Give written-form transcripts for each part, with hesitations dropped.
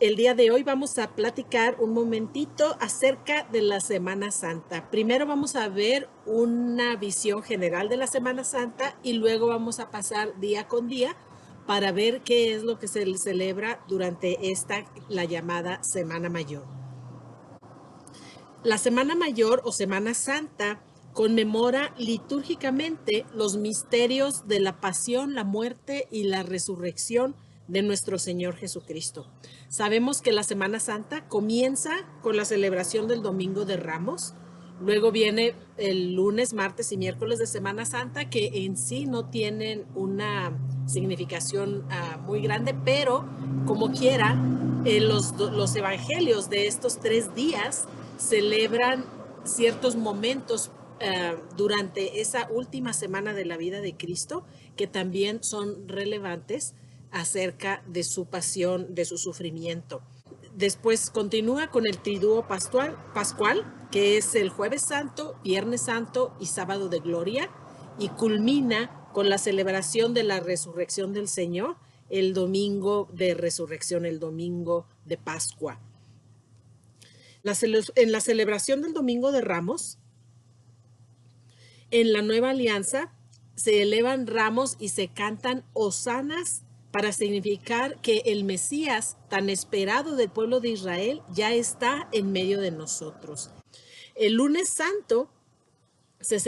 El día de hoy vamos a platicar un momentito acerca de la Semana Santa. Primero vamos a ver una visión general de la Semana Santa y luego vamos a pasar día con día para ver qué es lo que se celebra durante la llamada Semana Mayor. La Semana Mayor o Semana Santa conmemora litúrgicamente los misterios de la pasión, la muerte y la resurrección de nuestro Señor Jesucristo. Sabemos que la Semana Santa comienza con la celebración del Domingo de Ramos, luego viene el lunes, martes y miércoles de Semana Santa, que en sí no tienen una significación muy grande, pero como quiera, los evangelios de estos 3 días celebran ciertos momentos durante esa última semana de la vida de Cristo que también son relevantes acerca de su pasión, de su sufrimiento. Después continúa con el triduo pascual, que es el Jueves Santo, Viernes Santo y Sábado de Gloria, y culmina con la celebración de la resurrección del Señor, el Domingo de Resurrección, el Domingo de Pascua. En la celebración del Domingo de Ramos, en la Nueva Alianza, se elevan ramos y se cantan hosanas para significar que el Mesías, tan esperado del pueblo de Israel, ya está en medio de nosotros. El lunes santo se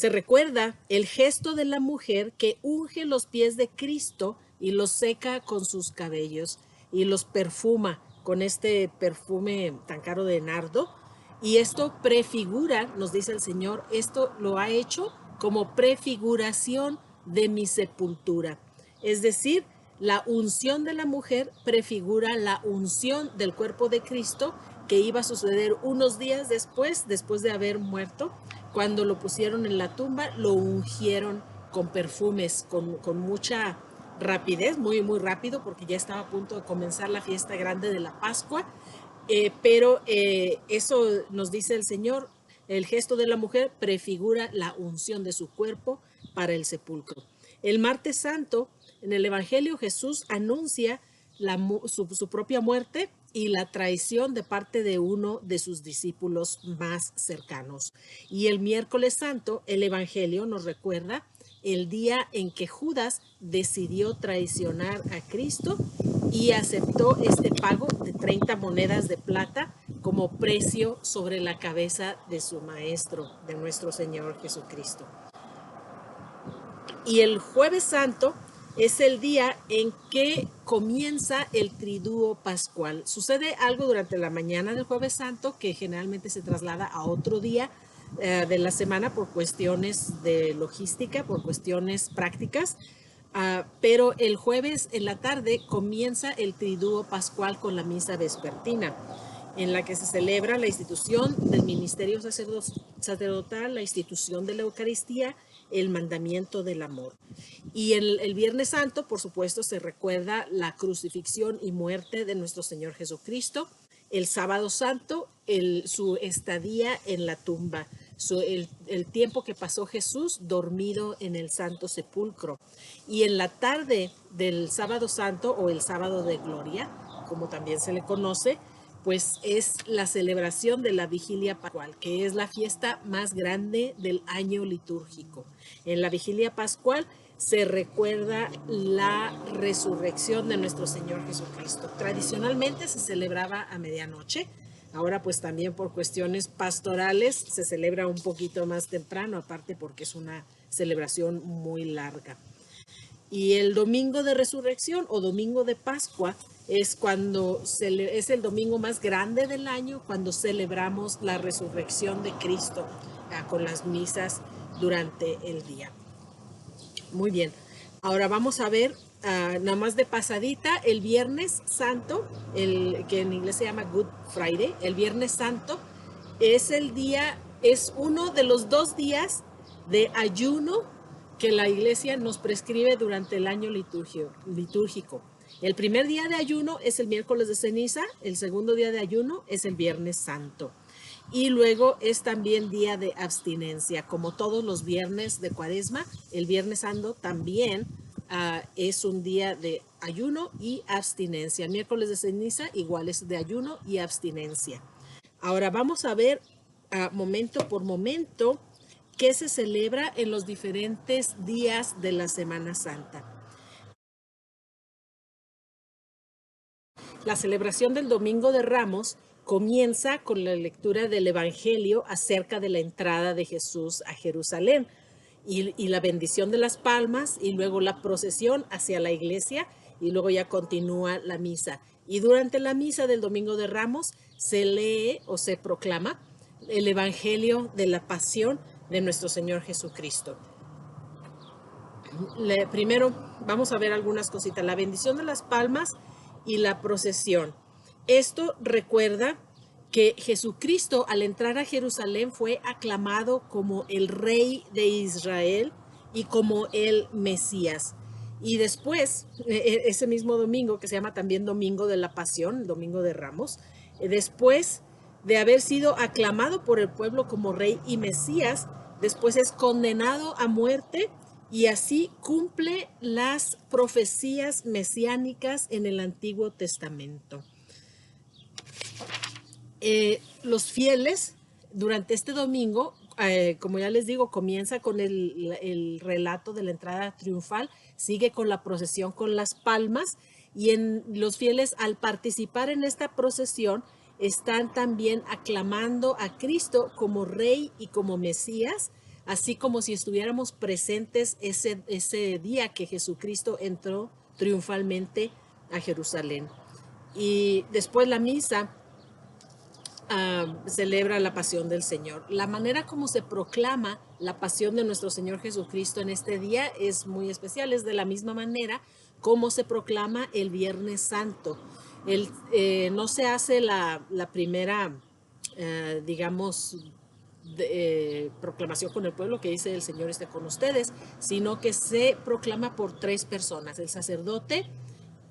recuerda el gesto de la mujer que unge los pies de Cristo y los seca con sus cabellos y los perfuma con este perfume tan caro de nardo. Y esto prefigura, nos dice el Señor, esto lo ha hecho como prefiguración de mi sepultura. Es decir, la unción de la mujer prefigura la unción del cuerpo de Cristo que iba a suceder unos días después de haber muerto. Cuando lo pusieron en la tumba, lo ungieron con perfumes, con mucha rapidez, muy, muy rápido, porque ya estaba a punto de comenzar la fiesta grande de la Pascua. Pero eso nos dice el Señor, el gesto de la mujer prefigura la unción de su cuerpo para el sepulcro. El martes santo, en el Evangelio, Jesús anuncia su propia muerte y la traición de parte de uno de sus discípulos más cercanos. Y el miércoles santo, el Evangelio nos recuerda el día en que Judas decidió traicionar a Cristo y aceptó este pago de 30 monedas de plata como precio sobre la cabeza de su maestro, de nuestro Señor Jesucristo. Y el jueves santo es el día en que comienza el triduo pascual. Sucede algo durante la mañana del jueves santo que generalmente se traslada a otro día de la semana por cuestiones de logística, por cuestiones prácticas. Pero el jueves en la tarde comienza el triduo pascual con la misa vespertina, en la que se celebra la institución del ministerio sacerdotal, la institución de la Eucaristía, el mandamiento del amor. Y el Viernes Santo, por supuesto, se recuerda la crucifixión y muerte de nuestro Señor Jesucristo. El Sábado Santo, su estadía en la tumba, el tiempo que pasó Jesús dormido en el Santo Sepulcro. Y en la tarde del Sábado Santo o el Sábado de Gloria, como también se le conoce, pues es la celebración de la Vigilia Pascual, que es la fiesta más grande del año litúrgico. En la Vigilia Pascual se recuerda la resurrección de nuestro Señor Jesucristo. Tradicionalmente se celebraba a medianoche. Ahora pues también por cuestiones pastorales se celebra un poquito más temprano, aparte porque es una celebración muy larga. Y el domingo de resurrección o domingo de Pascua es es el domingo más grande del año, cuando celebramos la resurrección de Cristo con las misas durante el día. Muy bien, ahora vamos a ver nada más de pasadita el Viernes Santo, que en inglés se llama Good Friday. El Viernes Santo es es uno de los 2 días de ayuno que la iglesia nos prescribe durante el año litúrgico. El primer día de ayuno es el miércoles de ceniza, el segundo día de ayuno es el Viernes Santo. Y luego es también día de abstinencia, como todos los viernes de Cuaresma. El Viernes Santo también es un día de ayuno y abstinencia. Miércoles de ceniza igual es de ayuno y abstinencia. Ahora vamos a ver momento por momento qué se celebra en los diferentes días de la Semana Santa. La celebración del Domingo de Ramos comienza con la lectura del Evangelio acerca de la entrada de Jesús a Jerusalén y la bendición de las palmas, y luego la procesión hacia la iglesia, y luego ya continúa la misa. Y durante la misa del Domingo de Ramos se lee o se proclama el Evangelio de la Pasión de nuestro Señor Jesucristo. Primero vamos a ver algunas cositas. La bendición de las palmas y la procesión. Esto recuerda que Jesucristo, al entrar a Jerusalén, fue aclamado como el Rey de Israel y como el Mesías. Y después, ese mismo domingo, que se llama también Domingo de la Pasión, el Domingo de Ramos, después de haber sido aclamado por el pueblo como Rey y Mesías, después es condenado a muerte, y así cumple las profecías mesiánicas en el Antiguo Testamento. Los fieles durante este domingo, como ya les digo, comienza con el relato de la entrada triunfal, sigue con la procesión con las palmas, y los fieles, al participar en esta procesión, están también aclamando a Cristo como Rey y como Mesías, así como si estuviéramos presentes ese día que Jesucristo entró triunfalmente a Jerusalén. Y después la misa celebra la pasión del Señor. La manera como se proclama la pasión de nuestro Señor Jesucristo en este día es muy especial. Es de la misma manera como se proclama el Viernes Santo. No se hace la primera, digamos, proclamación con el pueblo, que dice el Señor esté con ustedes, sino que se proclama por 3 personas, el sacerdote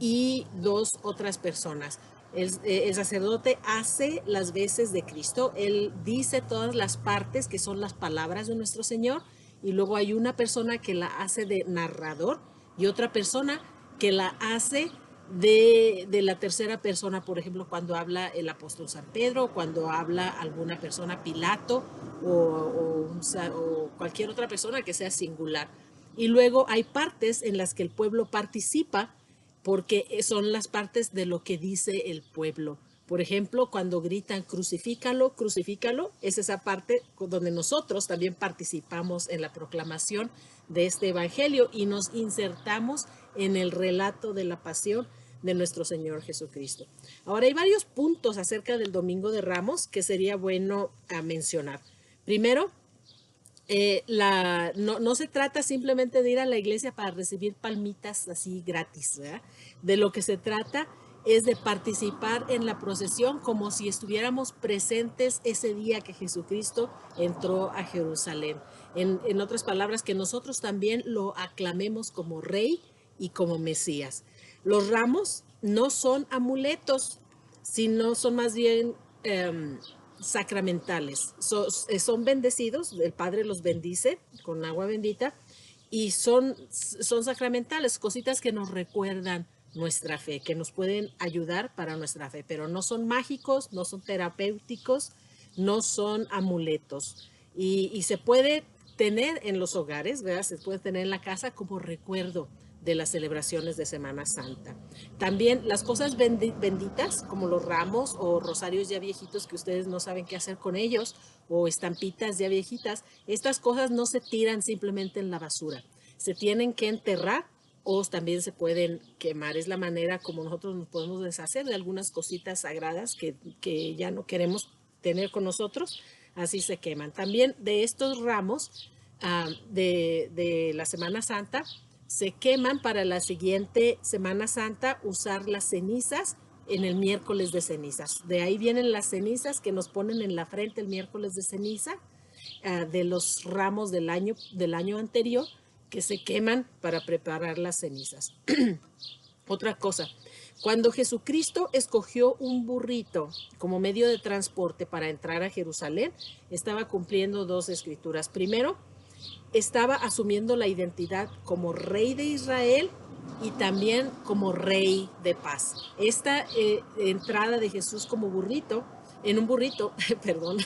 y 2 otras personas. El sacerdote hace las veces de Cristo, él dice todas las partes que son las palabras de nuestro Señor, y luego hay una persona que la hace de narrador y otra persona que la hace de la tercera persona, por ejemplo, cuando habla el apóstol San Pedro, cuando habla alguna persona, Pilato, o cualquier otra persona que sea singular. Y luego hay partes en las que el pueblo participa, porque son las partes de lo que dice el pueblo. Por ejemplo, cuando gritan crucifícalo, crucifícalo, es esa parte donde nosotros también participamos en la proclamación de este evangelio y nos insertamos en el relato de la pasión de nuestro Señor Jesucristo. Ahora, hay varios puntos acerca del Domingo de Ramos que sería bueno mencionar. Primero, no se trata simplemente de ir a la iglesia para recibir palmitas así gratis, ¿verdad? De lo que se trata es de participar en la procesión como si estuviéramos presentes ese día que Jesucristo entró a Jerusalén. En otras palabras, que nosotros también lo aclamemos como Rey y como Mesías. Los ramos no son amuletos, sino son más bien sacramentales. Son bendecidos, el Padre los bendice con agua bendita, y son sacramentales, cositas que nos recuerdan nuestra fe, que nos pueden ayudar para nuestra fe, pero no son mágicos, no son terapéuticos, no son amuletos. Y se puede tener en los hogares, ¿verdad? Se puede tener en la casa como recuerdo de las celebraciones de Semana Santa. También las cosas benditas, como los ramos o rosarios ya viejitos que ustedes no saben qué hacer con ellos, o estampitas ya viejitas, estas cosas no se tiran simplemente en la basura. Se tienen que enterrar o también se pueden quemar. Es la manera como nosotros nos podemos deshacer de algunas cositas sagradas que ya no queremos tener con nosotros, así se queman. También de estos ramos de la Semana Santa, se queman para la siguiente Semana Santa, usar las cenizas en el miércoles de cenizas. De ahí vienen las cenizas que nos ponen en la frente el miércoles de ceniza, de los ramos del año anterior, que se queman para preparar las cenizas. Otra cosa, cuando Jesucristo escogió un burrito como medio de transporte para entrar a Jerusalén, estaba cumpliendo 2 escrituras. Primero, estaba asumiendo la identidad como rey de Israel y también como rey de paz. Esta entrada de Jesús como burrito, en un burrito, perdón,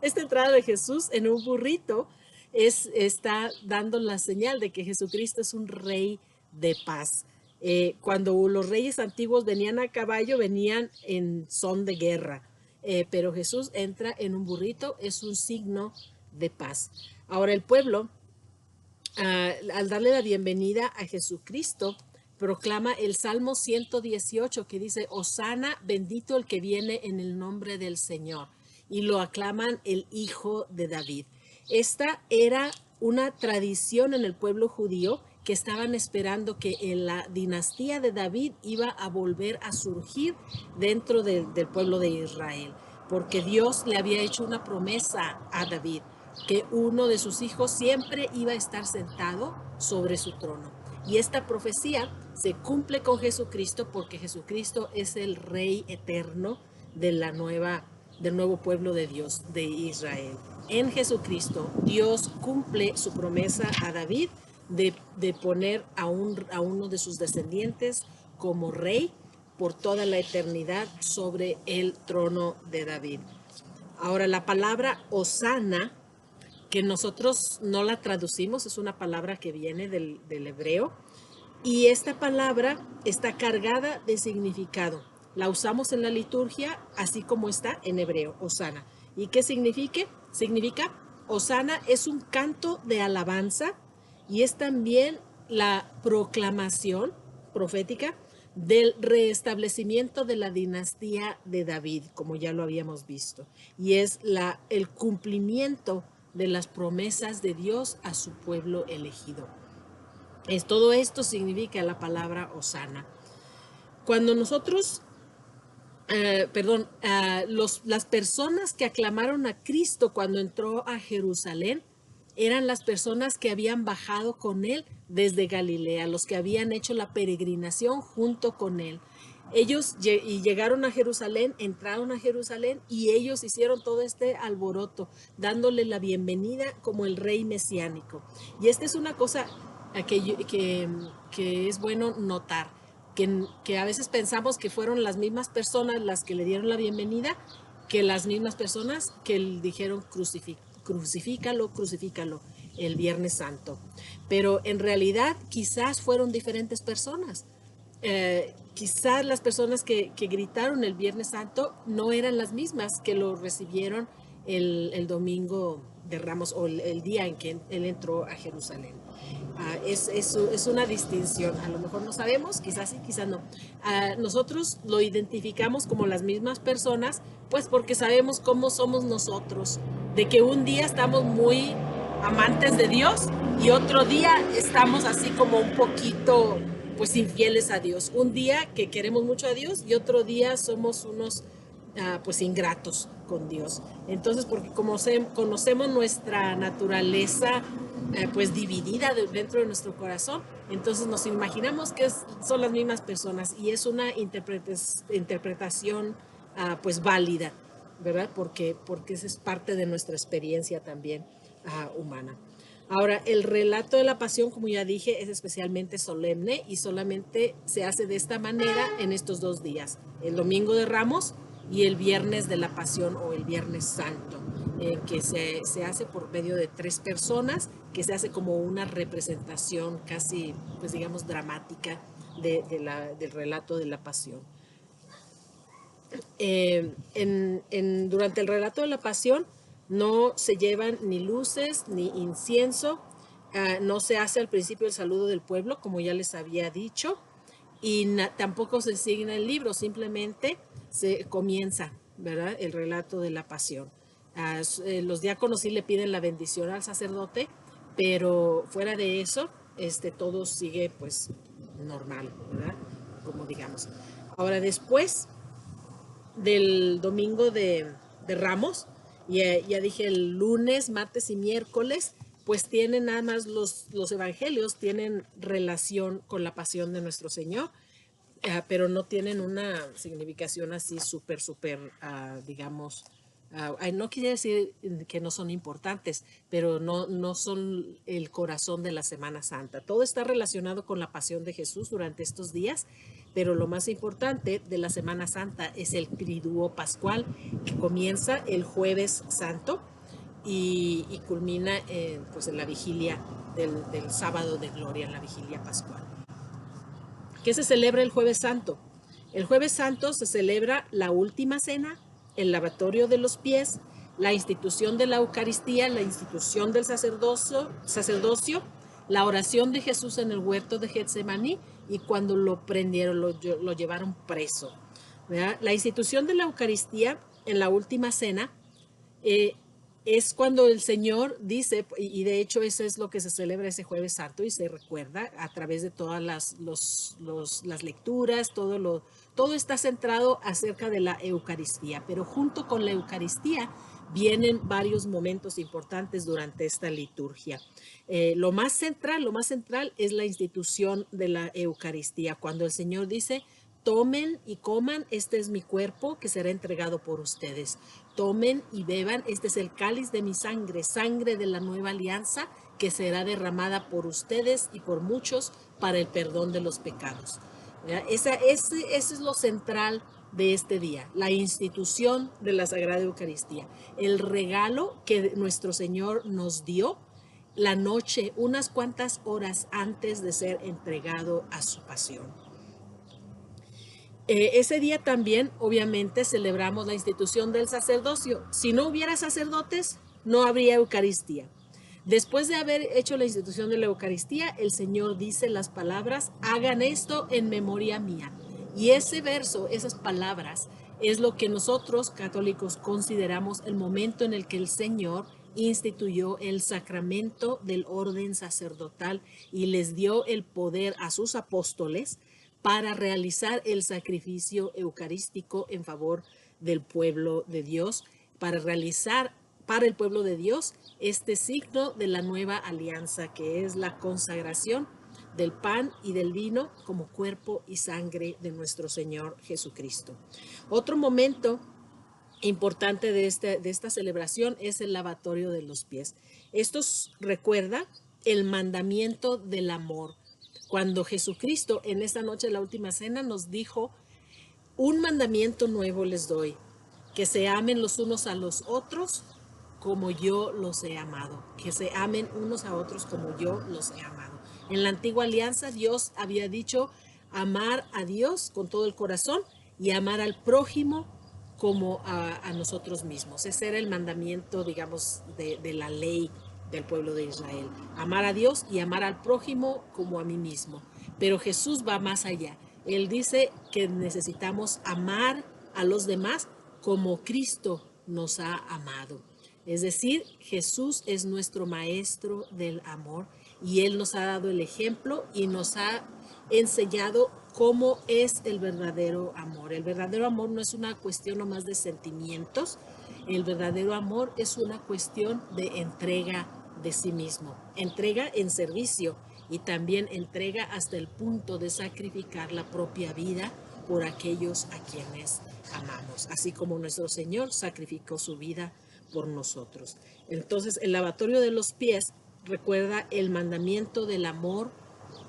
esta entrada de Jesús en un burrito está dando la señal de que Jesucristo es un rey de paz. Cuando los reyes antiguos venían a caballo, venían en son de guerra, pero Jesús entra en un burrito, es un signo de paz. Ahora el pueblo, al darle la bienvenida a Jesucristo, proclama el Salmo 118 que dice, Hosana, bendito el que viene en el nombre del Señor. Y lo aclaman el Hijo de David. Esta era una tradición en el pueblo judío que estaban esperando que en la dinastía de David iba a volver a surgir dentro del pueblo de Israel, porque Dios le había hecho una promesa a David, que uno de sus hijos siempre iba a estar sentado sobre su trono. Y esta profecía se cumple con Jesucristo porque Jesucristo es el Rey eterno del nuevo pueblo de Dios, de Israel. En Jesucristo, Dios cumple su promesa a David de poner a uno de sus descendientes como rey por toda la eternidad sobre el trono de David. Ahora, la palabra Hosana, que nosotros no la traducimos, es una palabra que viene del hebreo, y esta palabra está cargada de significado. La usamos en la liturgia así como está en hebreo, Hosana. ¿Y qué significa? Hosana es un canto de alabanza y es también la proclamación profética del restablecimiento de la dinastía de David, como ya lo habíamos visto. Y es el cumplimiento de las promesas de Dios a su pueblo elegido. Todo esto significa la palabra Hosana. Cuando nosotros, las personas que aclamaron a Cristo cuando entró a Jerusalén eran las personas que habían bajado con él desde Galilea, los que habían hecho la peregrinación junto con él. Ellos llegaron a Jerusalén, entraron a Jerusalén y ellos hicieron todo este alboroto, dándole la bienvenida como el rey mesiánico. Y esta es una cosa que es bueno notar, que a veces pensamos que fueron las mismas personas las que le dieron la bienvenida, que las mismas personas que le dijeron crucifícalo el Viernes Santo. Pero en realidad quizás fueron diferentes personas. Quizás las personas que gritaron el Viernes Santo no eran las mismas que lo recibieron el domingo de Ramos o el día en que él entró a Jerusalén. Es una distinción. A lo mejor no sabemos, quizás sí, quizás no. Nosotros lo identificamos como las mismas personas, pues porque sabemos cómo somos nosotros, de que un día estamos muy amantes de Dios y otro día estamos así como un poquito pues infieles a Dios. Un día que queremos mucho a Dios y otro día somos unos pues ingratos con Dios. Entonces, porque como conocemos nuestra naturaleza pues dividida dentro de nuestro corazón, entonces nos imaginamos que son las mismas personas y es una interpretación pues válida, ¿verdad? Porque esa es parte de nuestra experiencia también humana. Ahora, el relato de la pasión, como ya dije, es especialmente solemne y solamente se hace de esta manera en estos 2 días, el Domingo de Ramos y el Viernes de la Pasión o el Viernes Santo, que se hace por medio de 3 personas, que se hace como una representación casi, pues digamos, dramática del relato de la Pasión. Durante el relato de la Pasión no se llevan ni luces ni incienso, no se hace al principio el saludo del pueblo, como ya les había dicho, y tampoco se signa el libro, simplemente se comienza, ¿verdad?, el relato de la Pasión. Los diáconos sí le piden la bendición al sacerdote, pero fuera de eso, todo sigue pues normal, ¿verdad?, como digamos. Ahora, después del Domingo de Ramos, ya dije el lunes, martes y miércoles, pues tienen nada más los evangelios, tienen relación con la pasión de nuestro Señor, pero no tienen una significación así súper, digamos, No quiere decir que no son importantes, pero no son el corazón de la Semana Santa. Todo está relacionado con la pasión de Jesús durante estos días, pero lo más importante de la Semana Santa es el triduo pascual, que comienza el Jueves Santo y culmina pues en la vigilia del sábado de gloria, en la vigilia pascual. ¿Qué se celebra el Jueves Santo? El Jueves Santo se celebra la última cena, el lavatorio de los pies, la institución de la Eucaristía, la institución del sacerdocio, la oración de Jesús en el huerto de Getsemaní y cuando lo prendieron, lo llevaron preso. ¿Verdad? La institución de la Eucaristía en la última cena es cuando el Señor dice, y de hecho eso es lo que se celebra ese Jueves Santo y se recuerda a través de todas las lecturas, todo está centrado acerca de la Eucaristía, pero junto con la Eucaristía vienen varios momentos importantes durante esta liturgia. Lo más central es la institución de la Eucaristía, cuando el Señor dice: tomen y coman, este es mi cuerpo que será entregado por ustedes. Tomen y beban, este es el cáliz de mi sangre, sangre de la nueva alianza que será derramada por ustedes y por muchos para el perdón de los pecados. Ese es lo central de este día, la institución de la Sagrada Eucaristía, el regalo que nuestro Señor nos dio la noche, unas cuantas horas antes de ser entregado a su pasión. Ese día también, obviamente, celebramos la institución del sacerdocio. Si no hubiera sacerdotes, no habría Eucaristía. Después de haber hecho la institución de la Eucaristía, el Señor dice las palabras: hagan esto en memoria mía. Y ese verso, esas palabras, es lo que nosotros católicos consideramos el momento en el que el Señor instituyó el sacramento del orden sacerdotal y les dio el poder a sus apóstoles para realizar el sacrificio eucarístico en favor del pueblo de Dios, para realizar para el pueblo de Dios este signo de la nueva alianza, que es la consagración del pan y del vino como cuerpo y sangre de nuestro Señor Jesucristo. Otro momento importante de esta celebración es el lavatorio de los pies. Esto recuerda el mandamiento del amor. Cuando Jesucristo en esta noche de la última cena nos dijo: un mandamiento nuevo les doy, que se amen los unos a los otros como yo los he amado, que se amen unos a otros como yo los he amado. En la antigua alianza Dios había dicho amar a Dios con todo el corazón y amar al prójimo como a nosotros mismos. Ese era el mandamiento, digamos, de la ley del pueblo de Israel: amar a Dios y amar al prójimo como a mí mismo. Pero Jesús va más allá. Él dice que necesitamos amar a los demás como Cristo nos ha amado. Es decir, Jesús es nuestro maestro del amor y Él nos ha dado el ejemplo y nos ha enseñado cómo es el verdadero amor. El verdadero amor no es una cuestión nomás de sentimientos, el verdadero amor es una cuestión de entrega de sí mismo, entrega en servicio y también entrega hasta el punto de sacrificar la propia vida por aquellos a quienes amamos, así como nuestro Señor sacrificó su vida por nosotros. Entonces, el lavatorio de los pies recuerda el mandamiento del amor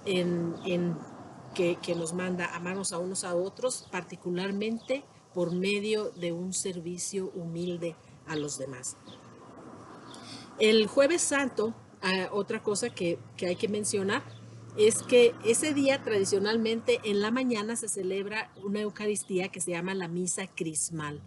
que nos manda amarnos a unos a otros, particularmente por medio de un servicio humilde a los demás. El Jueves Santo, otra cosa que hay que mencionar, es que ese día tradicionalmente en la mañana se celebra una Eucaristía que se llama la misa crismal.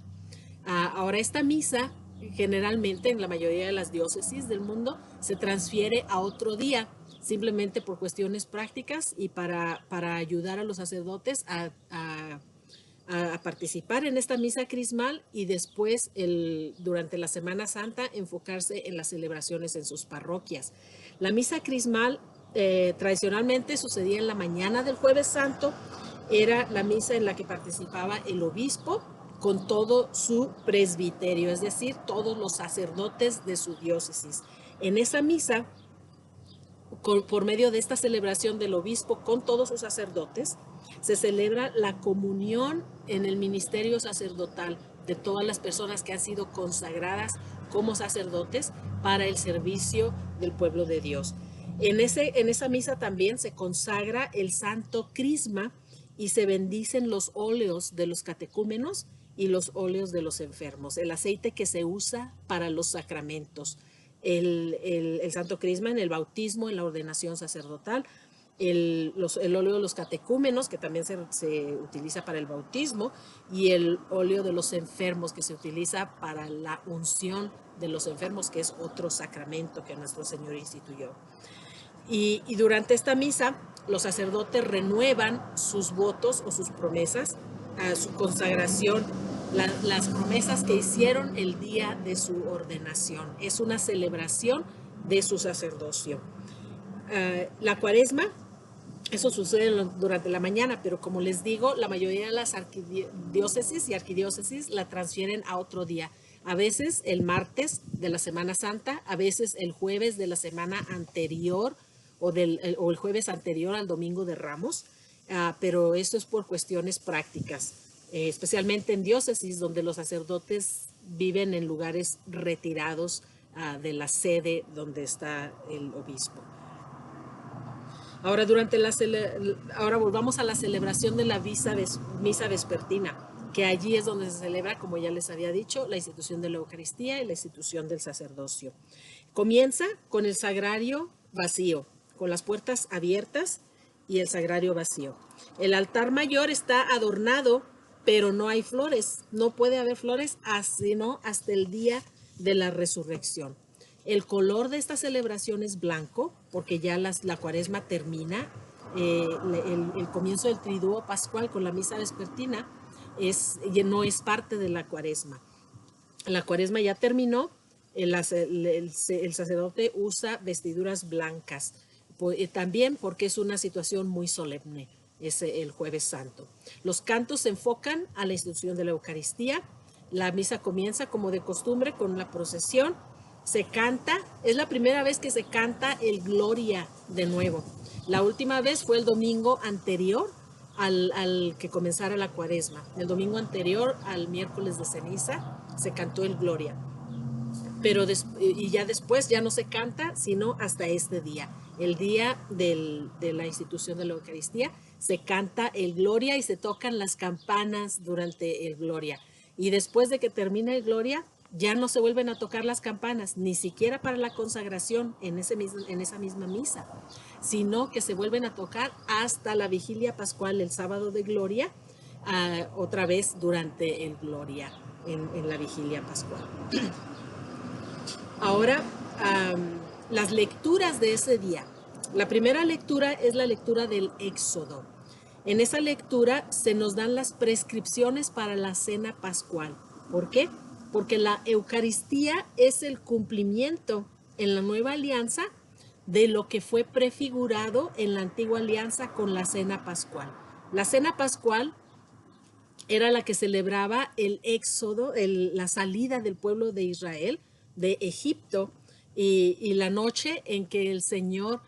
Ahora esta misa generalmente en la mayoría de las diócesis del mundo se transfiere a otro día, simplemente por cuestiones prácticas y para ayudar a los sacerdotes a participar en esta misa crismal y después durante la Semana Santa enfocarse en las celebraciones en sus parroquias. La misa crismal tradicionalmente sucedía en la mañana del Jueves Santo, era la misa en la que participaba el obispo con todo su presbiterio, es decir, todos los sacerdotes de su diócesis. En esa misa, por medio de esta celebración del obispo con todos sus sacerdotes, se celebra la comunión en el ministerio sacerdotal de todas las personas que han sido consagradas como sacerdotes para el servicio del pueblo de Dios. En esa misa también se consagra el Santo Crisma y se bendicen los óleos de los catecúmenos y los óleos de los enfermos, el aceite que se usa para los sacramentos, el Santo Crisma en el bautismo, en la ordenación sacerdotal, el óleo de los catecúmenos, que también se utiliza para el bautismo, y el óleo de los enfermos, que se utiliza para la unción de los enfermos, que es otro sacramento que nuestro Señor instituyó. Y durante esta misa, los sacerdotes renuevan sus votos o sus promesas, a su consagración, las promesas que hicieron el día de su ordenación. Es una celebración de su sacerdocio. La cuaresma, eso sucede durante la mañana, pero como les digo, la mayoría de las diócesis y arquidiócesis la transfieren a otro día. A veces el martes de la Semana Santa, a veces el jueves de la semana anterior o el jueves anterior al Domingo de Ramos, pero esto es por cuestiones prácticas, especialmente en diócesis donde los sacerdotes viven en lugares retirados de la sede donde está el obispo. Ahora, ahora volvamos a la celebración de la misa vespertina, que allí es donde se celebra, como ya les había dicho, la institución de la Eucaristía y la institución del sacerdocio. Comienza con el sagrario vacío, con las puertas abiertas y el sagrario vacío. El altar mayor está adornado, pero no hay flores. No puede haber flores sino hasta el día de la resurrección. El color de esta celebración es blanco, porque ya la cuaresma termina. El comienzo del triduo pascual con la misa vespertina no es parte de la cuaresma. La cuaresma ya terminó. El sacerdote usa vestiduras blancas, también porque es una situación muy solemne, es el Jueves Santo. Los cantos se enfocan a la institución de la Eucaristía. La misa comienza como de costumbre con la procesión. Se canta, es la primera vez que se canta el Gloria de nuevo. La última vez fue el domingo anterior al que comenzara la cuaresma. El domingo anterior al miércoles de ceniza se cantó el Gloria. Y ya después ya no se canta, sino hasta este día. El día de la institución de la Eucaristía se canta el Gloria y se tocan las campanas durante el Gloria. Y después de que termina el Gloria, ya no se vuelven a tocar las campanas, ni siquiera para la consagración en esa misma misa, sino que se vuelven a tocar hasta la vigilia pascual, el sábado de Gloria, otra vez durante el Gloria, en la vigilia pascual. Ahora, las lecturas de ese día. La primera lectura es la lectura del Éxodo. En esa lectura se nos dan las prescripciones para la cena pascual. ¿Por qué? Porque la Eucaristía es el cumplimiento en la nueva alianza de lo que fue prefigurado en la antigua alianza con la cena pascual. La cena pascual era la que celebraba el éxodo, la salida del pueblo de Israel de Egipto y la noche en que el Señor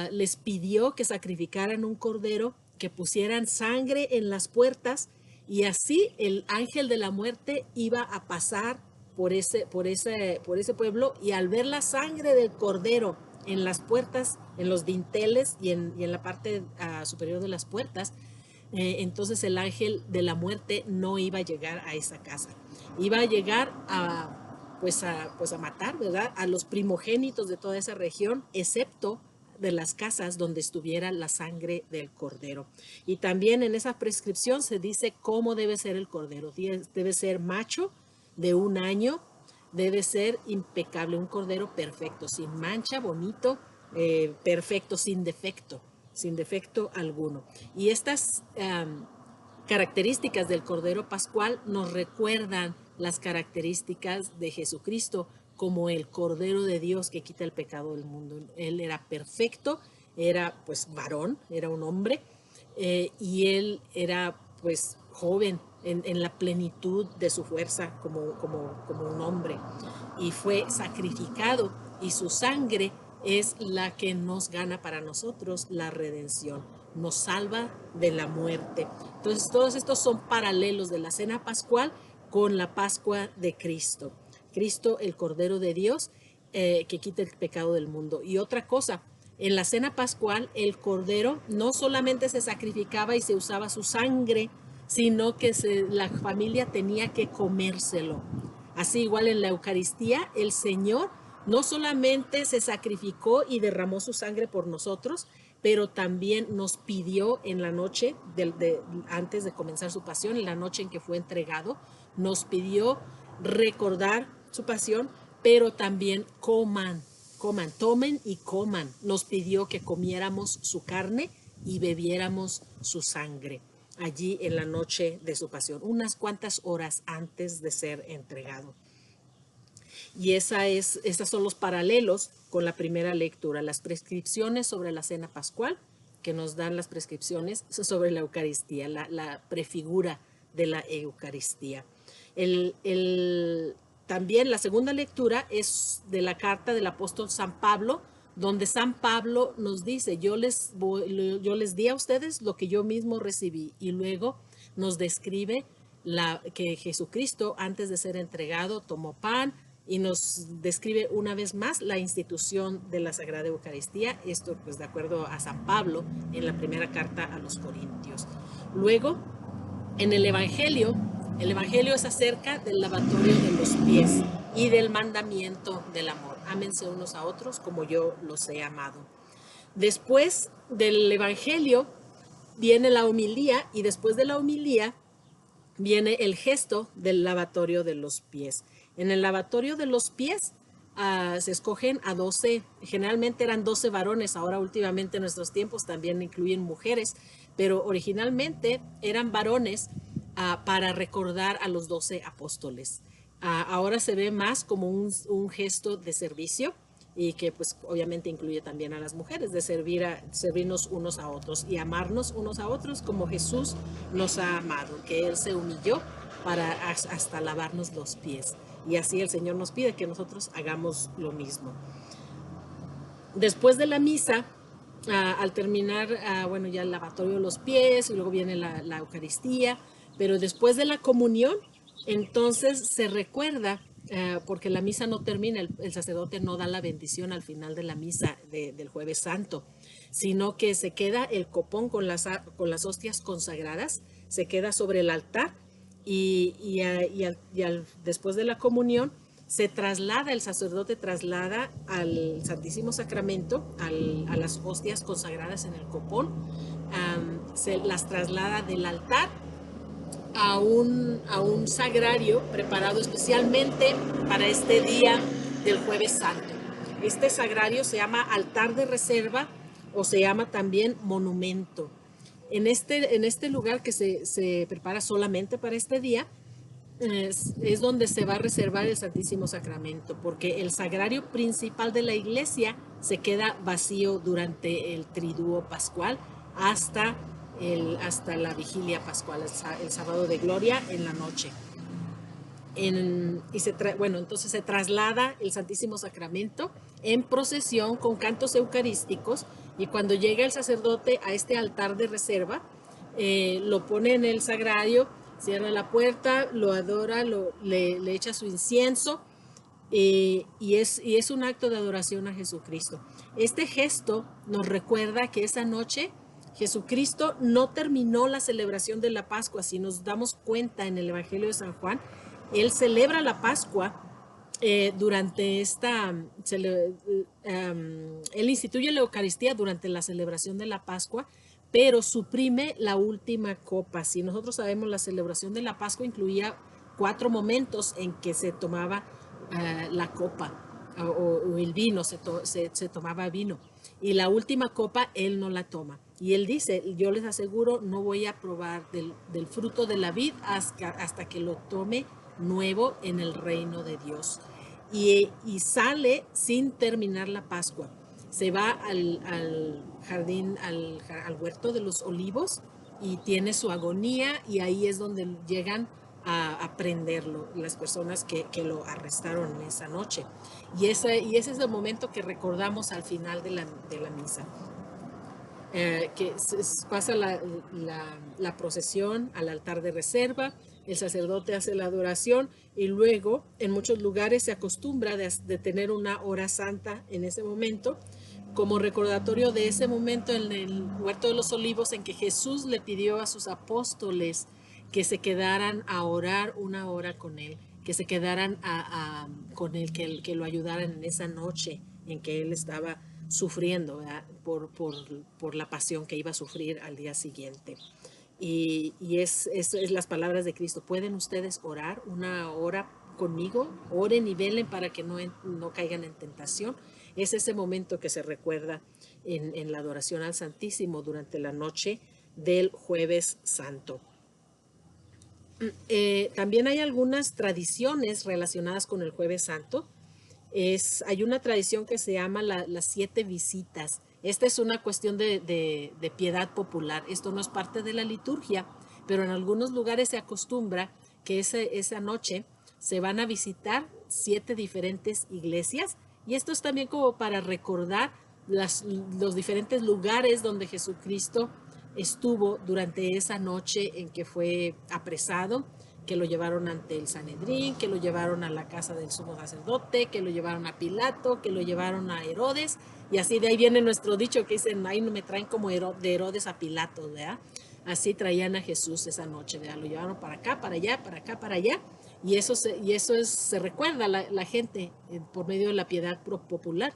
les pidió que sacrificaran un cordero, que pusieran sangre en las puertas, y así el ángel de la muerte iba a pasar por ese pueblo, y al ver la sangre del cordero en las puertas, en los dinteles y en la parte superior de las puertas, entonces el ángel de la muerte no iba a llegar a esa casa. Iba a llegar a matar, ¿verdad?, a los primogénitos de toda esa región, excepto de las casas donde estuviera la sangre del cordero. Y también en esa prescripción se dice cómo debe ser el cordero. Debe ser macho de 1 año, debe ser impecable, un cordero perfecto, sin mancha, bonito, perfecto, sin defecto alguno. Y estas características del Cordero Pascual nos recuerdan las características de Jesucristo como el Cordero de Dios que quita el pecado del mundo. Él era perfecto, era pues varón, era un hombre, y él era pues joven en la plenitud de su fuerza como un hombre, y fue sacrificado, y su sangre es la que nos gana para nosotros la redención, nos salva de la muerte. Entonces todos estos son paralelos de la cena pascual con la Pascua de Cristo. Cristo, el Cordero de Dios, que quita el pecado del mundo. Y otra cosa, en la cena pascual, el Cordero no solamente se sacrificaba y se usaba su sangre, sino que la familia tenía que comérselo. Así igual en la Eucaristía, el Señor no solamente se sacrificó y derramó su sangre por nosotros, pero también nos pidió en la noche, antes de comenzar su pasión, en la noche en que fue entregado, nos pidió recordar su pasión, pero también coman, tomen y coman. Nos pidió que comiéramos su carne y bebiéramos su sangre allí en la noche de su pasión, unas cuantas horas antes de ser entregado. Y esos son los paralelos con la primera lectura, las prescripciones sobre la cena pascual, que nos dan las prescripciones sobre la Eucaristía, la prefigura de la Eucaristía. También la segunda lectura es de la carta del apóstol San Pablo, donde San Pablo nos dice, yo les di a ustedes lo que yo mismo recibí, y luego nos describe que Jesucristo, antes de ser entregado, tomó pan y nos describe una vez más la institución de la Sagrada Eucaristía, esto pues de acuerdo a San Pablo en la primera carta a los Corintios. Luego, en el Evangelio es acerca del lavatorio de los pies y del mandamiento del amor. Ámense unos a otros como yo los he amado. Después del Evangelio viene la homilía, y después de la homilía viene el gesto del lavatorio de los pies. En el lavatorio de los pies se escogen a 12, generalmente eran 12 varones, ahora últimamente en nuestros tiempos también incluyen mujeres, pero originalmente eran varones para recordar a los 12 apóstoles. Ahora se ve más como un gesto de servicio, y que pues obviamente incluye también a las mujeres, de servirnos unos a otros y amarnos unos a otros como Jesús nos ha amado, que Él se humilló para hasta lavarnos los pies. Y así el Señor nos pide que nosotros hagamos lo mismo. Después de la misa, al terminar, bueno, ya el lavatorio de los pies, y luego viene la Eucaristía, pero después de la comunión, entonces se recuerda, porque la misa no termina, el sacerdote no da la bendición al final de la misa del Jueves Santo, sino que se queda el copón con las hostias consagradas, se queda sobre el altar, y después de la comunión el sacerdote traslada al Santísimo Sacramento, a las hostias consagradas en el copón, se las traslada del altar a un sagrario preparado especialmente para este día del Jueves Santo. Este sagrario se llama altar de reserva, o se llama también monumento. En este lugar que se prepara solamente para este día, es donde se va a reservar el Santísimo Sacramento, porque el sagrario principal de la iglesia se queda vacío durante el triduo pascual hasta la vigilia pascual, el sábado de gloria en la noche. Entonces se traslada el Santísimo Sacramento en procesión con cantos eucarísticos, y cuando llega el sacerdote a este altar de reserva, lo pone en el sagrario, cierra la puerta, lo adora, le echa su incienso, y es un acto de adoración a Jesucristo. Este gesto nos recuerda que esa noche Jesucristo no terminó la celebración de la Pascua. Si nos damos cuenta en el Evangelio de San Juan, Él celebra la Pascua durante Él instituye la Eucaristía durante la celebración de la Pascua, pero suprime la última copa. Si nosotros sabemos, la celebración de la Pascua incluía 4 momentos en que se tomaba la copa o el vino, se tomaba vino, y la última copa Él no la toma. Y Él dice, yo les aseguro, no voy a probar del fruto de la vid hasta que lo tome nuevo en el reino de Dios. Y sale sin terminar la Pascua. Se va al jardín, al huerto de los olivos, y tiene su agonía, y ahí es donde llegan a prenderlo las personas que lo arrestaron en esa noche. Y ese es el momento que recordamos al final de la misa. pasa la procesión al altar de reserva, el sacerdote hace la adoración y luego en muchos lugares se acostumbra de tener una hora santa en ese momento, como recordatorio de ese momento en el Huerto de los Olivos en que Jesús le pidió a sus apóstoles que se quedaran a orar una hora con él, que se quedaran con él, que lo ayudaran en esa noche en que él estaba sufriendo por la pasión que iba a sufrir al día siguiente. Y es las palabras de Cristo. ¿Pueden ustedes orar una hora conmigo? Oren y velen para que no caigan en tentación. Es ese momento que se recuerda en la adoración al Santísimo durante la noche del Jueves Santo. También hay algunas tradiciones relacionadas con el Jueves Santo. Hay una tradición que se llama las 7 visitas. Esta es una cuestión de piedad popular. Esto no es parte de la liturgia, pero en algunos lugares se acostumbra que esa noche se van a visitar 7 diferentes iglesias, y esto es también como para recordar los diferentes lugares donde Jesucristo estuvo durante esa noche en que fue apresado, que lo llevaron ante el Sanedrín, que lo llevaron a la casa del sumo sacerdote, que lo llevaron a Pilato, que lo llevaron a Herodes, y así de ahí viene nuestro dicho que dicen, ahí no me traen como de Herodes a Pilato, ¿verdad? Así traían a Jesús esa noche, ¿verdad? Lo llevaron para acá, para allá, para acá, para allá, y eso se recuerda la gente por medio de la piedad popular,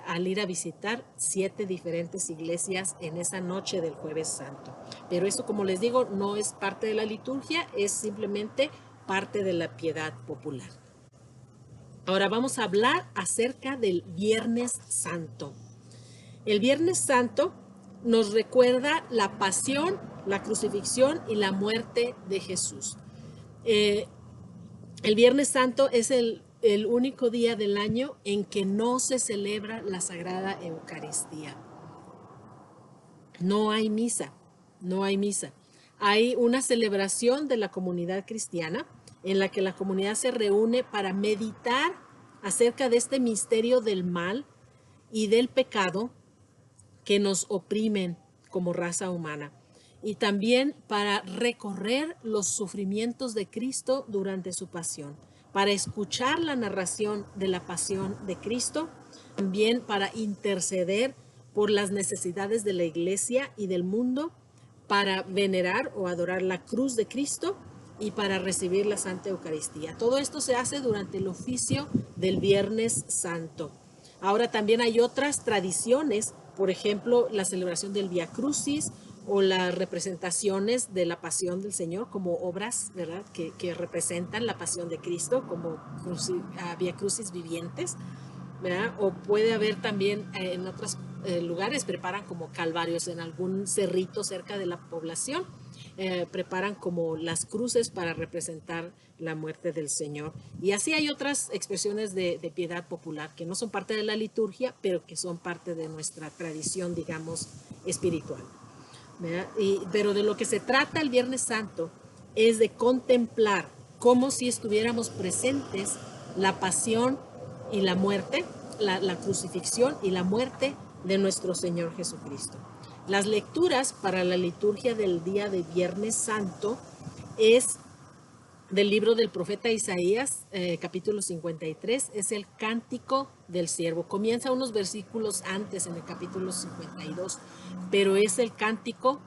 al ir a visitar 7 diferentes iglesias en esa noche del Jueves Santo. Pero eso, como les digo, no es parte de la liturgia, es simplemente parte de la piedad popular. Ahora vamos a hablar acerca del Viernes Santo. El Viernes Santo nos recuerda la pasión, la crucifixión y la muerte de Jesús. El Viernes Santo es el único día del año en que no se celebra la Sagrada Eucaristía. No hay misa, no hay misa. Hay una celebración de la comunidad cristiana en la que la comunidad se reúne para meditar acerca de este misterio del mal y del pecado que nos oprimen como raza humana, y también para recorrer los sufrimientos de Cristo durante su pasión, para escuchar la narración de la pasión de Cristo, también para interceder por las necesidades de la iglesia y del mundo, para venerar o adorar la cruz de Cristo y para recibir la Santa Eucaristía. Todo esto se hace durante el oficio del Viernes Santo. Ahora también hay otras tradiciones, por ejemplo, la celebración del Vía Crucis o las representaciones de la pasión del Señor como obras, ¿verdad?, que representan la pasión de Cristo como Vía Crucis vivientes, ¿verdad? O puede haber también en otros lugares preparan como calvarios en algún cerrito cerca de la población, preparan como las cruces para representar la muerte del Señor. Y así hay otras expresiones de piedad popular que no son parte de la liturgia, pero que son parte de nuestra tradición, digamos, espiritual, ¿verdad? Pero de lo que se trata el Viernes Santo es de contemplar como si estuviéramos presentes la pasión y la muerte, la crucifixión y la muerte de nuestro Señor Jesucristo. Las lecturas para la liturgia del día de Viernes Santo es del libro del profeta Isaías, capítulo 53, es el Cántico del Siervo. Comienza unos versículos antes, en el capítulo 52, pero es el Cántico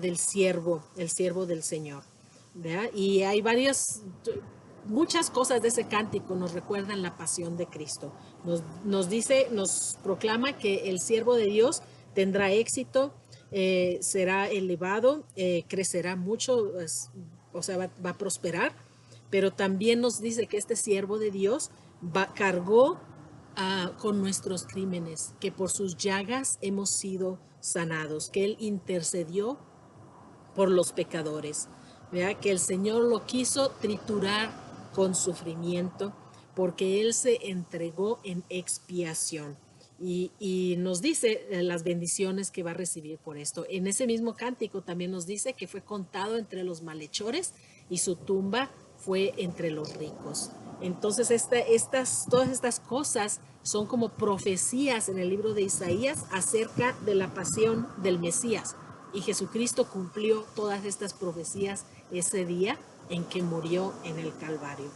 del Siervo, el Siervo del Señor, ¿verdad? Y hay muchas cosas de ese cántico nos recuerdan la pasión de Cristo. Nos proclama que el siervo de Dios tendrá éxito, será elevado, crecerá mucho, o sea, va a prosperar, pero también nos dice que este siervo de Dios cargó con nuestros crímenes, que por sus llagas hemos sido sanados, que Él intercedió por los pecadores, ¿verdad? Que el Señor lo quiso triturar con sufrimiento porque Él se entregó en expiación. Y nos dice las bendiciones que va a recibir por esto. En ese mismo cántico también nos dice que fue contado entre los malhechores y su tumba fue entre los ricos. Entonces, todas estas cosas son como profecías en el libro de Isaías acerca de la pasión del Mesías. Y Jesucristo cumplió todas estas profecías ese día en que murió en el Calvario.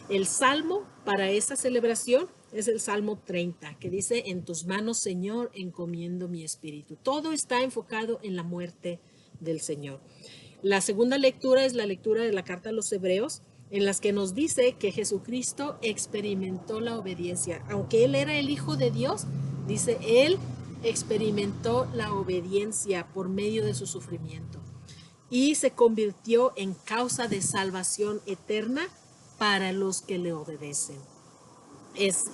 El salmo para esa celebración es el Salmo 30, que dice: en tus manos, Señor, encomiendo mi espíritu. Todo está enfocado en la muerte del Señor. La segunda lectura es la lectura de la carta a los Hebreos, en las que nos dice que Jesucristo experimentó la obediencia. Aunque Él era el Hijo de Dios, dice, Él experimentó la obediencia por medio de su sufrimiento y se convirtió en causa de salvación eterna para los que le obedecen.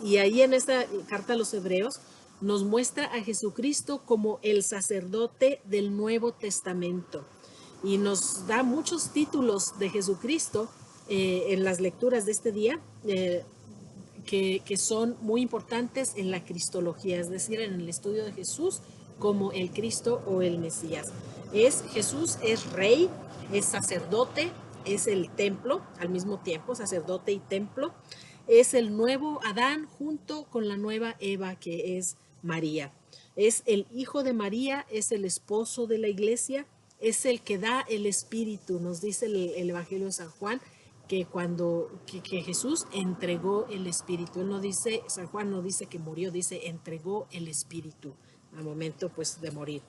Y ahí en esta carta a los Hebreos nos muestra a Jesucristo como el sacerdote del Nuevo Testamento y nos da muchos títulos de Jesucristo en las lecturas de este día que son muy importantes en la cristología, es decir, en el estudio de Jesús como el Cristo o el Mesías. Jesús es rey, es sacerdote, es el templo al mismo tiempo, sacerdote y templo. Es el nuevo Adán junto con la nueva Eva, que es María. Es el hijo de María, es el esposo de la iglesia, es el que da el espíritu. Nos dice el Evangelio de San Juan que que Jesús entregó el espíritu. Él no dice, San Juan no dice que murió, dice entregó el espíritu al momento pues de morir.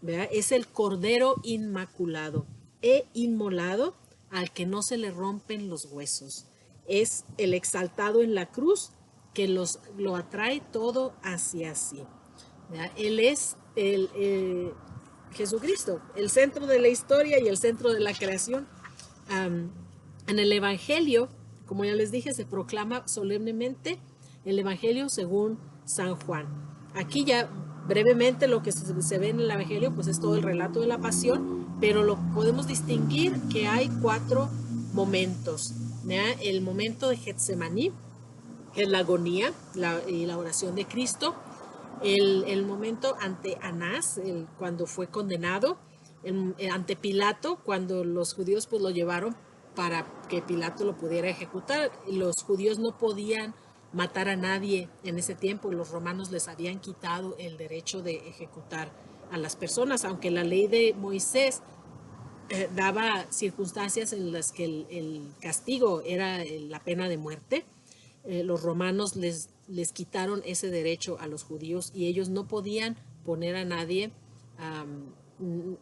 ¿Verdad? Es el Cordero Inmaculado e inmolado al que no se le rompen los huesos. Es el exaltado en la cruz que lo atrae todo hacia sí. ¿Verdad? Él es Jesucristo, el centro de la historia y el centro de la creación. En el Evangelio, como ya les dije, se proclama solemnemente el Evangelio según San Juan. Aquí ya brevemente lo que se ve en el Evangelio pues es todo el relato de la pasión, pero lo podemos distinguir que hay 4 momentos. ¿Ya? El momento de Getsemaní, que es la agonía y la oración de Cristo. El momento ante Anás, cuando fue condenado, ante Pilato, cuando los judíos pues lo llevaron para que Pilato lo pudiera ejecutar. Los judíos no podían matar a nadie en ese tiempo, los romanos les habían quitado el derecho de ejecutar a las personas, aunque la ley de Moisés daba circunstancias en las que el castigo era la pena de muerte. Los romanos les quitaron ese derecho a los judíos y ellos no podían poner a nadie,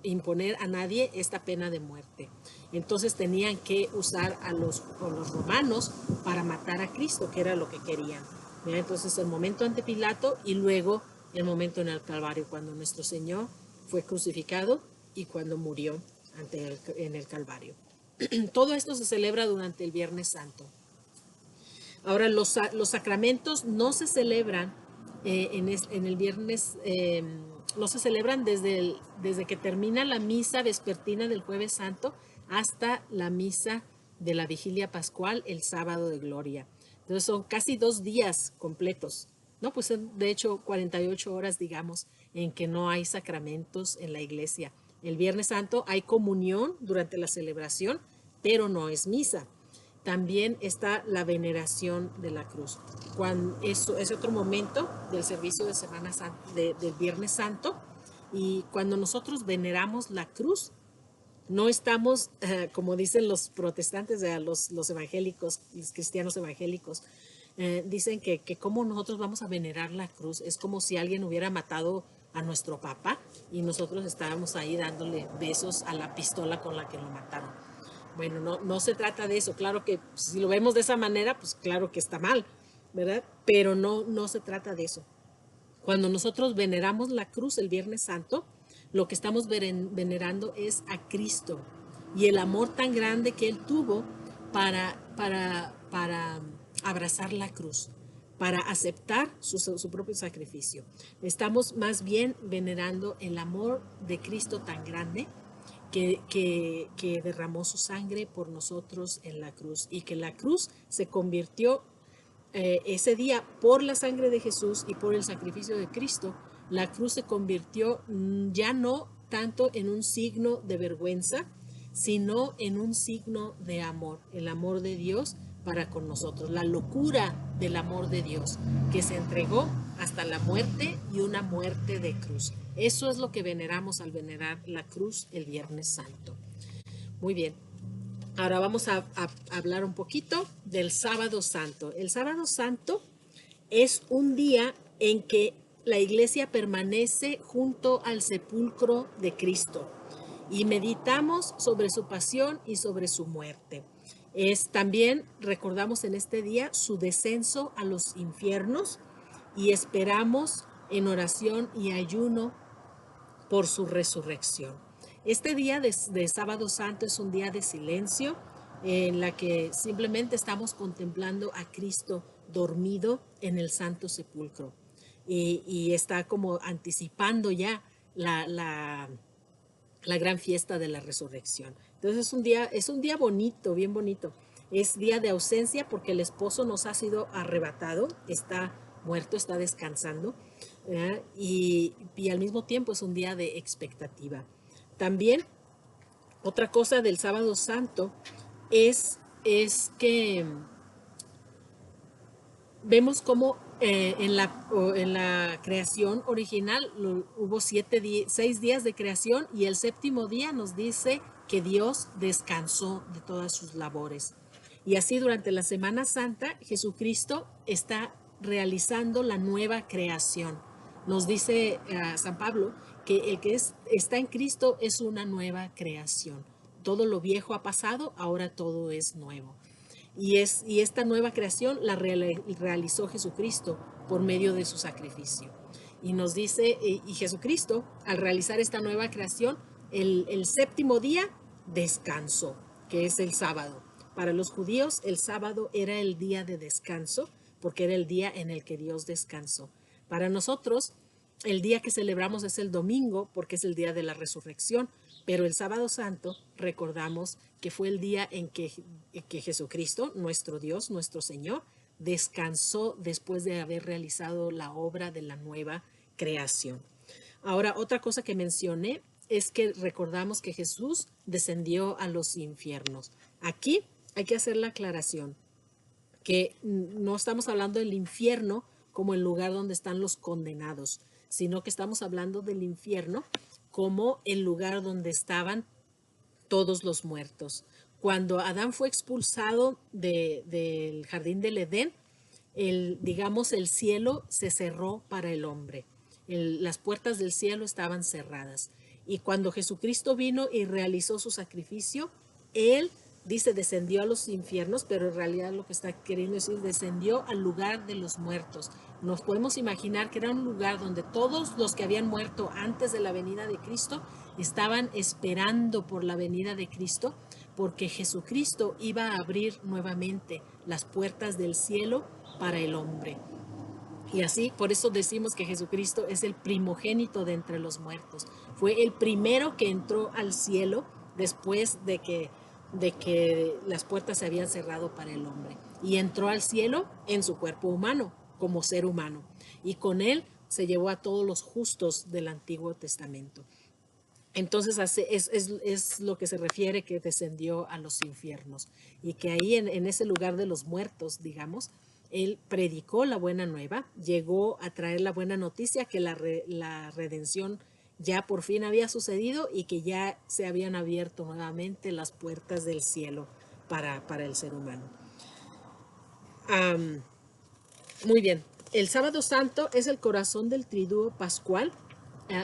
imponer a nadie esta pena de muerte. Entonces tenían que usar a los romanos para matar a Cristo, que era lo que querían. Entonces el momento ante Pilato y luego el momento en el Calvario, cuando nuestro Señor fue crucificado y cuando murió en el Calvario. Todo esto se celebra durante el Viernes Santo. Ahora, los sacramentos no se celebran en el viernes, no se celebran desde que termina la misa vespertina del Jueves Santo hasta la misa de la Vigilia Pascual el sábado de Gloria. Entonces son casi 2 días completos, ¿no? Pues de hecho 48 horas, digamos, en que no hay sacramentos en la iglesia. El Viernes Santo hay comunión durante la celebración, pero no es misa. También está la veneración de la cruz. Cuando eso es otro momento del servicio de Semana Santa, del Viernes Santo, y cuando nosotros veneramos la cruz, no estamos, como dicen los protestantes, los evangélicos, los cristianos evangélicos, dicen que cómo nosotros vamos a venerar la cruz. Es como si alguien hubiera matado a nuestro papá y nosotros estábamos ahí dándole besos a la pistola con la que lo mataron. Bueno, no se trata de eso. Claro que si lo vemos de esa manera, pues claro que está mal, ¿verdad? Pero no se trata de eso. Cuando nosotros veneramos la cruz el Viernes Santo, lo que estamos venerando es a Cristo y el amor tan grande que Él tuvo para abrazar la cruz, para aceptar su propio sacrificio. Estamos más bien venerando el amor de Cristo tan grande que derramó su sangre por nosotros en la cruz y que la cruz se convirtió ese día por la sangre de Jesús y por el sacrificio de Cristo. La cruz se convirtió ya no tanto en un signo de vergüenza, sino en un signo de amor, el amor de Dios para con nosotros, la locura del amor de Dios, que se entregó hasta la muerte y una muerte de cruz. Eso es lo que veneramos al venerar la cruz el Viernes Santo. Muy bien. Ahora vamos a hablar un poquito del Sábado Santo. El Sábado Santo es un día en que la iglesia permanece junto al sepulcro de Cristo y meditamos sobre su pasión y sobre su muerte. También recordamos en este día su descenso a los infiernos y esperamos en oración y ayuno por su resurrección. Este día de Sábado Santo es un día de silencio en la que simplemente estamos contemplando a Cristo dormido en el Santo Sepulcro y está como anticipando ya la gran fiesta de la resurrección. Entonces es un día bonito, bien bonito. Es día de ausencia porque el esposo nos ha sido arrebatado, está muerto, está descansando, y al mismo tiempo es un día de expectativa. También otra cosa del Sábado Santo es que vemos cómo en la creación original hubo 6 días de creación y el séptimo día nos dice que Dios descansó de todas sus labores. Y así durante la Semana Santa Jesucristo está realizando la nueva creación. Nos dice San Pablo que el que está en Cristo es una nueva creación. Todo lo viejo ha pasado, ahora todo es nuevo. Y esta nueva creación la realizó Jesucristo por medio de su sacrificio. Y nos dice, y Jesucristo, al realizar esta nueva creación, el séptimo día descansó, que es el sábado. Para los judíos, el sábado era el día de descanso, porque era el día en el que Dios descansó. Para nosotros, el día que celebramos es el domingo, porque es el día de la resurrección, pero el Sábado Santo recordamos que fue el día en que Jesucristo, nuestro Dios, nuestro Señor, descansó después de haber realizado la obra de la nueva creación. Ahora, otra cosa que mencioné es que recordamos que Jesús descendió a los infiernos. Aquí hay que hacer la aclaración que no estamos hablando del infierno como el lugar donde están los condenados, sino que estamos hablando del infierno como el lugar donde estaban todos los muertos. Cuando Adán fue expulsado del jardín del Edén, digamos, el cielo se cerró para el hombre. Las puertas del cielo estaban cerradas. Y cuando Jesucristo vino y realizó su sacrificio, Él, dice, descendió a los infiernos, pero en realidad lo que está queriendo decir, descendió al lugar de los muertos. Nos podemos imaginar que era un lugar donde todos los que habían muerto antes de la venida de Cristo estaban esperando por la venida de Cristo, porque Jesucristo iba a abrir nuevamente las puertas del cielo para el hombre. Y así, por eso decimos que Jesucristo es el primogénito de entre los muertos. Fue el primero que entró al cielo después de que las puertas se habían cerrado para el hombre. Y entró al cielo en su cuerpo humano, como ser humano. Y con él se llevó a todos los justos del Antiguo Testamento. Entonces es lo que se refiere que descendió a los infiernos. Y que ahí en ese lugar de los muertos, digamos, él predicó la buena nueva, llegó a traer la buena noticia que la redención ya por fin había sucedido y que ya se habían abierto nuevamente las puertas del cielo para el ser humano. Muy bien, el Sábado Santo es el corazón del triduo pascual.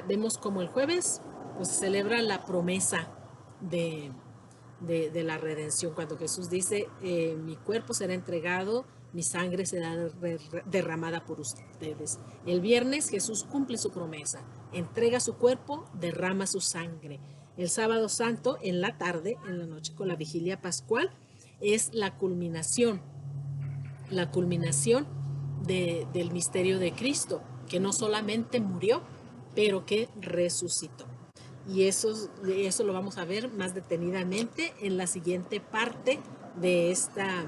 Vemos como el jueves pues, se celebra la promesa de la redención, cuando Jesús dice, mi cuerpo será entregado, mi sangre será derramada por ustedes. El viernes Jesús cumple su promesa, entrega su cuerpo, derrama su sangre. El Sábado Santo, en la tarde, en la noche, con la vigilia pascual, es la culminación del misterio de Cristo, que no solamente murió, pero que resucitó. Y eso lo vamos a ver más detenidamente en la siguiente parte de esta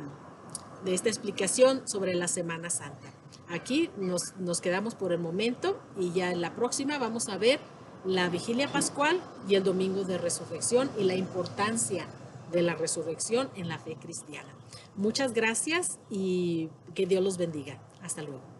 explicación sobre la Semana Santa. Aquí nos quedamos por el momento y ya en la próxima vamos a ver la vigilia pascual y el domingo de resurrección y la importancia de la resurrección en la fe cristiana. Muchas gracias y que Dios los bendiga. Hasta luego.